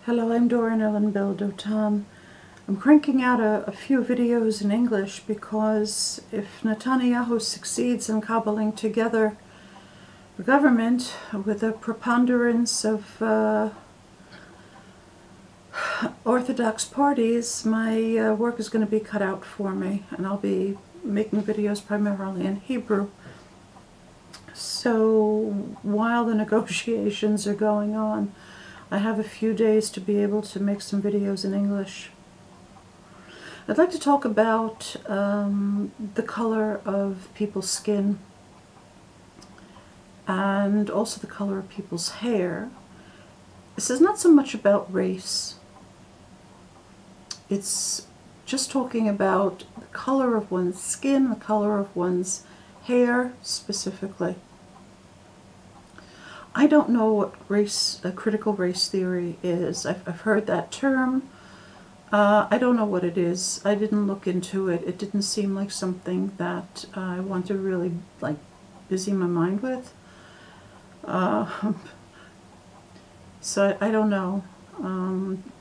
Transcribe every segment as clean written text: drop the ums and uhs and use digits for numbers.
Hello, I'm Doreen Ellen Bell-Dotan. I'm cranking out a few videos in English because if Netanyahu succeeds in cobbling together a government with a preponderance of orthodox parties, my work is going to be cut out for me, and I'll be making videos primarily in Hebrew. So while the negotiations are going on, I have a few days to be able to make some videos in English. I'd like to talk about the color of people's skin and also the color of people's hair. This is not so much about race. It's just talking about the color of one's skin, the color of one's hair specifically. I don't know what critical race theory is. I've heard that term. I don't know what it is. I didn't look into it. It didn't seem like something that I want to really busy my mind with. So I don't know.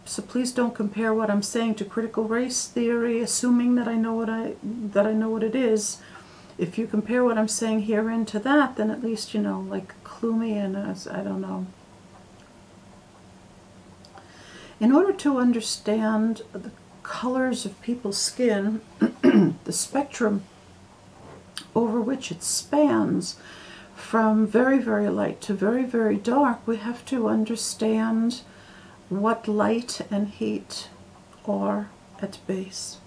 So please don't compare what I'm saying to critical race theory, assuming that I know what it is. If you compare what I'm saying herein to that, then at least, clue me in as, I don't know. In order to understand the colors of people's skin, the spectrum over which it spans, from very, very light to very, very dark, we have to understand what light and heat are at base.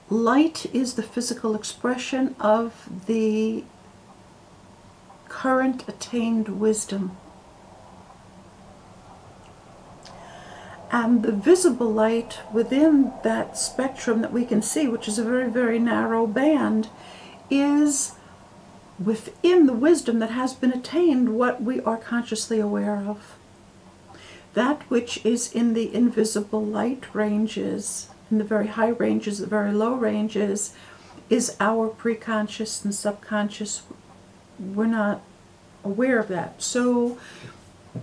Light is the physical expression of the current attained wisdom. And the visible light within that spectrum that we can see, which is a very, very narrow band, is within the wisdom that has been attained what we are consciously aware of. That which is in the invisible light ranges, in the very high ranges, the very low ranges, is our preconscious and subconscious. We're not aware of that. So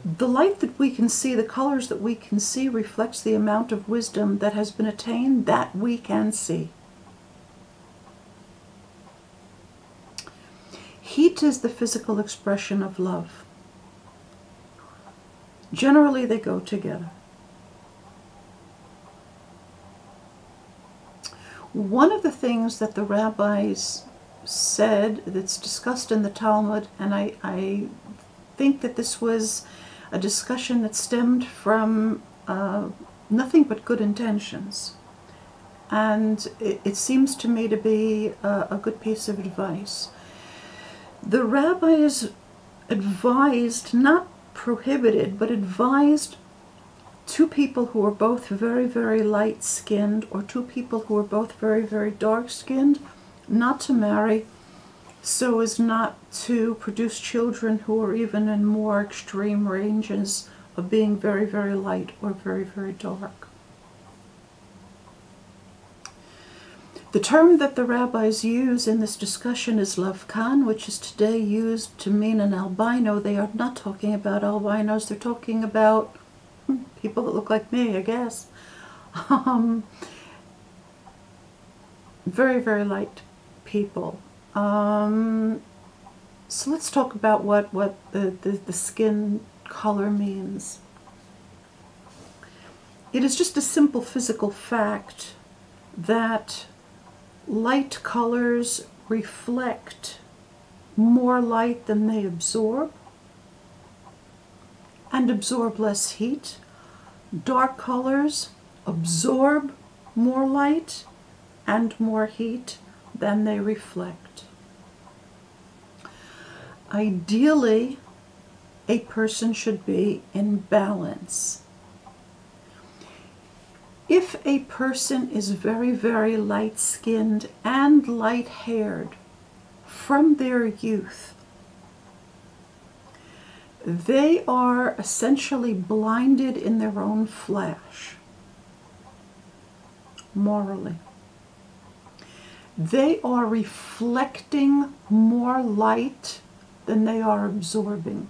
the light that we can see, the colors that we can see, reflects the amount of wisdom that has been attained that we can see. Heat is the physical expression of love. Generally, they go together. One of the things that the rabbis said that's discussed in the Talmud, and I think that this was a discussion that stemmed from nothing but good intentions, and it seems to me to be a good piece of advice. The rabbis advised, not prohibited, but advised two people who are both very, very light-skinned, or two people who are both very, very dark-skinned, not to marry, so as not to produce children who are even in more extreme ranges of being very, very light or very, very dark. The term that the rabbis use in this discussion is lavkan, which is today used to mean an albino. They are not talking about albinos, they're talking about people that look like me, I guess. Very, very light people. So let's talk about what the skin color means. It is just a simple physical fact that light colors reflect more light than they absorb, and absorb less heat. Dark colors absorb more light and more heat than they reflect. Ideally, a person should be in balance. If a person is very, very light-skinned and light-haired from their youth, they are essentially blinded in their own flesh, morally. They are reflecting more light than they are absorbing.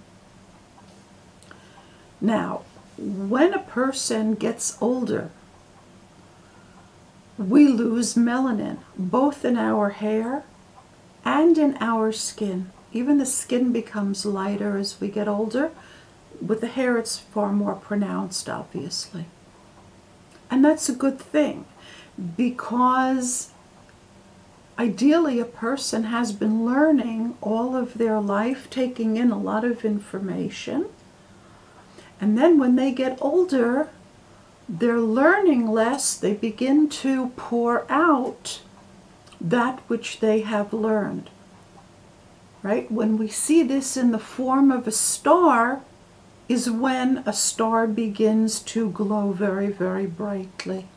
Now, when a person gets older, we lose melanin, both in our hair and in our skin. Even the skin becomes lighter as we get older. With the hair, it's far more pronounced, obviously. And that's a good thing, because ideally a person has been learning all of their life, taking in a lot of information. And then when they get older, they're learning less. They begin to pour out that which they have learned. Right? When we see this in the form of a star, is when a star begins to glow very, very brightly.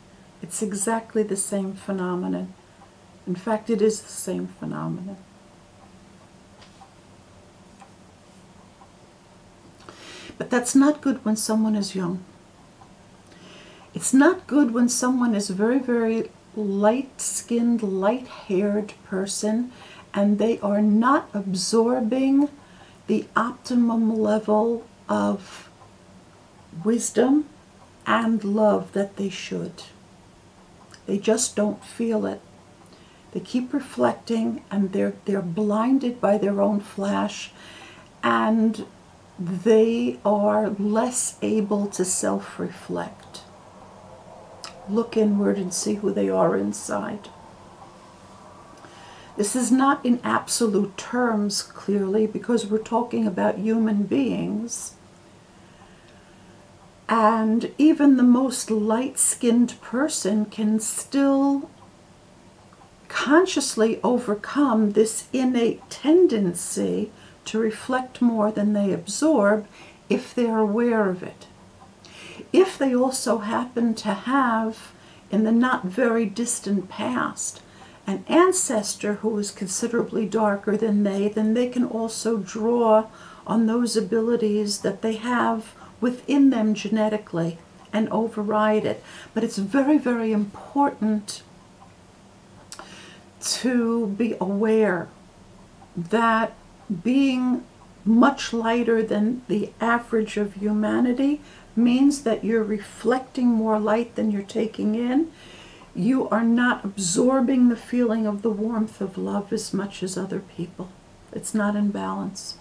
It's exactly the same phenomenon. In fact, it is the same phenomenon. But that's not good when someone is young. It's not good when someone is a very, very light-skinned, light-haired person, and they are not absorbing the optimum level of wisdom and love that they should. They just don't feel it. They keep reflecting, and they're blinded by their own flash, and they are less able to self-reflect. Look inward and see who they are inside. This is not in absolute terms, clearly, because we're talking about human beings. And even the most light-skinned person can still consciously overcome this innate tendency to reflect more than they absorb if they're aware of it. If they also happen to have, in the not very distant past, an ancestor who is considerably darker than they, then they can also draw on those abilities that they have within them genetically and override it. But it's very, very important to be aware that being much lighter than the average of humanity means that you're reflecting more light than you're taking in. You are not absorbing the feeling of the warmth of love as much as other people. It's not in balance.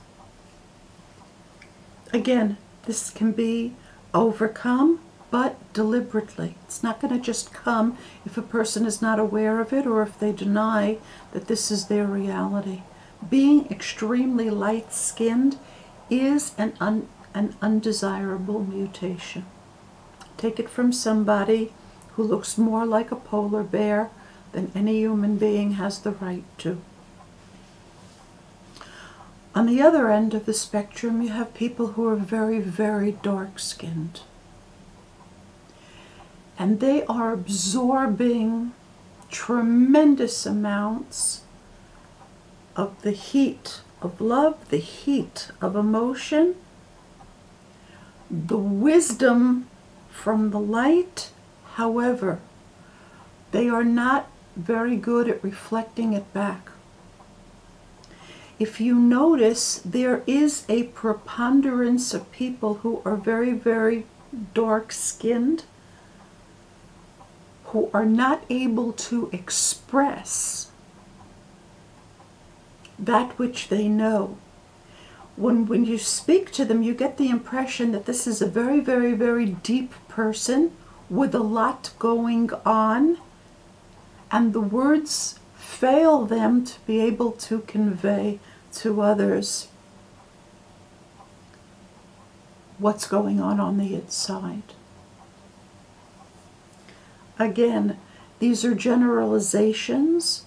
Again, this can be overcome, but deliberately. It's not going to just come if a person is not aware of it or if they deny that this is their reality. Being extremely light-skinned is an undesirable mutation. Take it from somebody who looks more like a polar bear than any human being has the right to. On the other end of the spectrum, you have people who are very, very dark-skinned. And they are absorbing tremendous amounts of the heat of love, the heat of emotion, the wisdom from the light. However, they are not very good at reflecting it back. If you notice, there is a preponderance of people who are very, very dark-skinned, who are not able to express that which they know. When you speak to them, you get the impression that this is a very, very, very deep person with a lot going on, and the words fail them to be able to convey to others what's going on the inside. Again, these are generalizations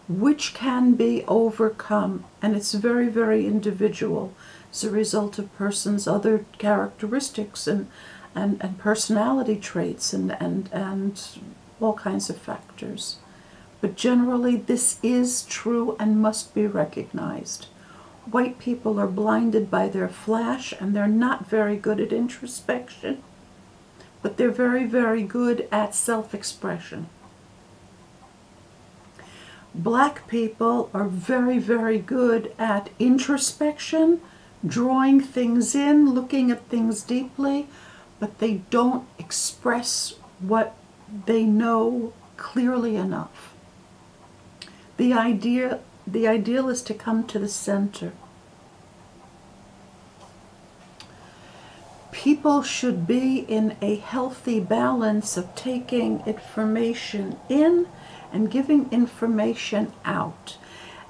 which can be overcome, and it's very, very individual as a result of person's other characteristics and personality traits and all kinds of factors. But generally, this is true and must be recognized. White people are blinded by their flash, and they're not very good at introspection, but they're very, very good at self-expression. Black people are very, very good at introspection, drawing things in, looking at things deeply, but they don't express what they know clearly enough. The ideal is to come to the center. People should be in a healthy balance of taking information in and giving information out.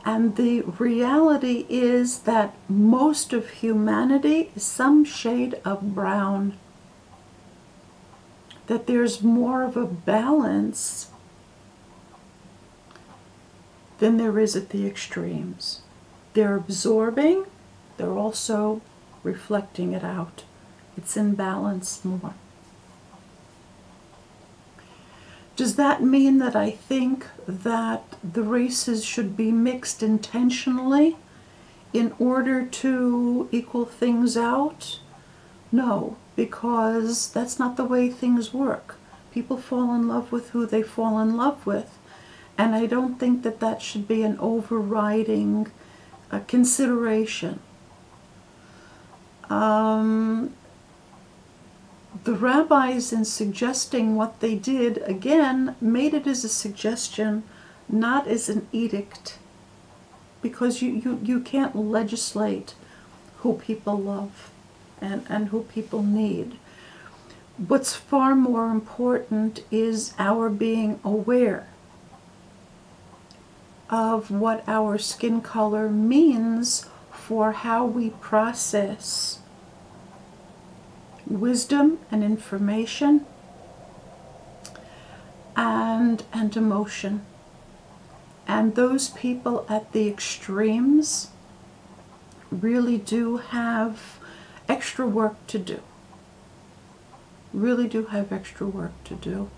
And the reality is that most of humanity is some shade of brown. That there's more of a balance than there is at the extremes. They're absorbing, they're also reflecting it out. It's in balance more. Does that mean that I think that the races should be mixed intentionally in order to equal things out? No, because that's not the way things work. People fall in love with who they fall in love with, and I don't think that that should be an overriding consideration. The rabbis, in suggesting what they did, again, made it as a suggestion, not as an edict, because you can't legislate who people love and who people need. What's far more important is our being aware of what our skin color means for how we process wisdom and information and emotion. And those people at the extremes really do have extra work to do. Really do have extra work to do.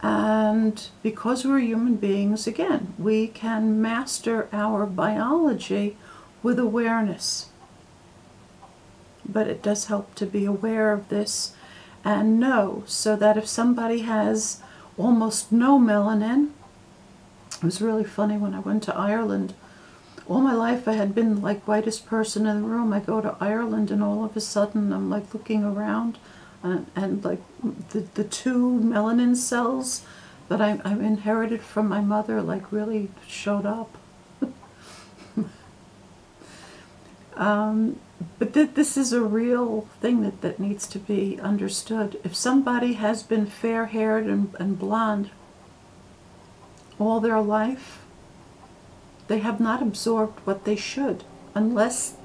And because we're human beings, again, we can master our biology with awareness. But it does help to be aware of this and know, so that if somebody has almost no melanin, it was really funny when I went to Ireland. All my life I had been like whitest person in the room. I go to Ireland and all of a sudden I'm like looking around and like the two melanin cells that I inherited from my mother like really showed up. But this is a real thing that needs to be understood. If somebody has been fair-haired and blonde all their life, they have not absorbed what they should, unless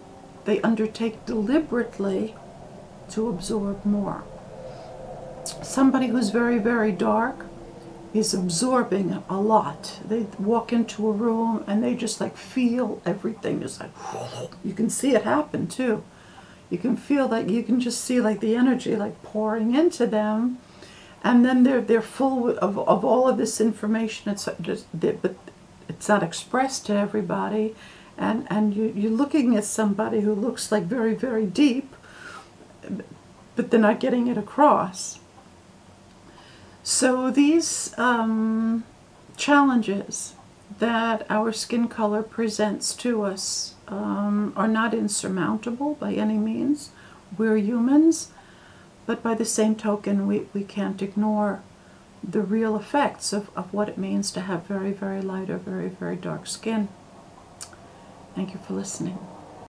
they undertake deliberately to absorb more. Somebody who's very, very dark is absorbing a lot. They walk into a room and they just like feel everything. It's like, you can see it happen too. You can feel that, you can just see like the energy like pouring into them, and then they're full of all of this information. It's just, but it's not expressed to everybody, and you're looking at somebody who looks like very, very deep, but they're not getting it across. So these challenges that our skin color presents to us are not insurmountable by any means. We're humans, but by the same token, we can't ignore the real effects of what it means to have very, very light or very, very dark skin. Thank you for listening.